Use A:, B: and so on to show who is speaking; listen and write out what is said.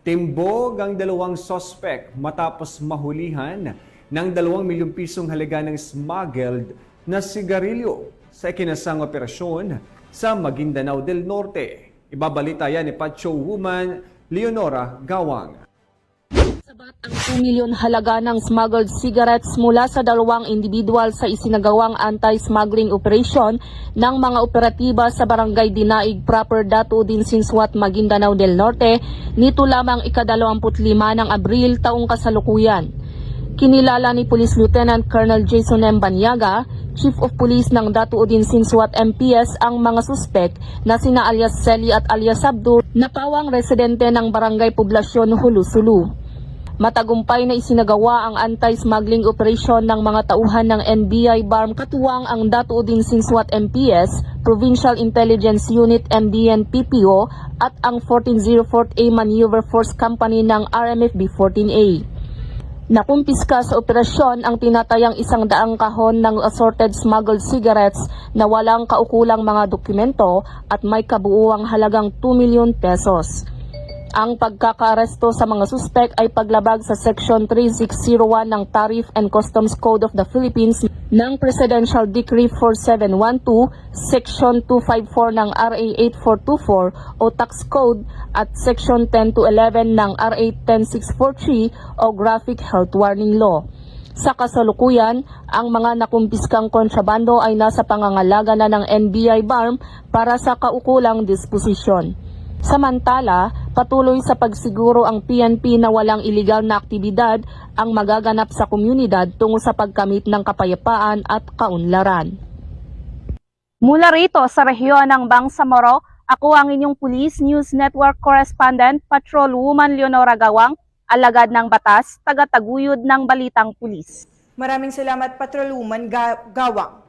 A: Timbog ang dalawang sospek matapos mahulihan ng 2 milyong pisong halaga ng smuggled na sigarilyo sa ikinasang operasyon sa Maguindanao del Norte. Ibabalita yan ni Pacho Woman Leonora Gawang.
B: Sabat ang 2 milyon halaga ng smuggled cigarettes mula sa dalawang individual sa isinagawang anti-smuggling operation ng mga operatiba sa Barangay Dinaig Proper Dato Udin Sinswat, Maguindanao del Norte nito lamang ika-25 ng Abril taong kasalukuyan. Kinilala ni Police Lieutenant Colonel Jason M. Banyaga, Chief of Police ng Dato Udin Sinswat MPS ang mga suspek na sina alias Seli at alias Abdul na pawang residente ng Barangay Poblasyon Hulusulu. Matagumpay na isinagawa ang anti-smuggling operation ng mga tauhan ng NBI BARM katuwang ang Dato Udin Sinswat MPS, Provincial Intelligence Unit MDN PPO at ang 1404A Maneuver Force Company ng RMFB 14A. Nakumpiska sa operasyon ang tinatayang 100 kahon ng assorted smuggled cigarettes na walang kaukulang mga dokumento at may kabuuang halagang 2 milyon pesos. Ang pagkakaaresto sa mga suspek ay paglabag sa Section 3601 ng Tariff and Customs Code of the Philippines ng Presidential Decree 4712, Section 254 ng RA 8424 o Tax Code at Section 10 to 11 ng RA 10643 o Graphic Health Warning Law. Sa kasalukuyan, ang mga nakumpiskang kontrabando ay nasa pangangalaga na ng NBI BARM para sa kaukulang disposisyon. Samantala, patuloy sa pagsiguro ang PNP na walang iligal na aktibidad ang magaganap sa komunidad tungo sa pagkamit ng kapayapaan at kaunlaran.
C: Mula rito sa rehiyon ng Bangsamoro, ako ang inyong Police News Network Correspondent, Patrol Woman Leonora Gawang, alagad ng batas, taga-taguyod ng Balitang Pulis.
D: Maraming salamat, Patrol Woman Gawang.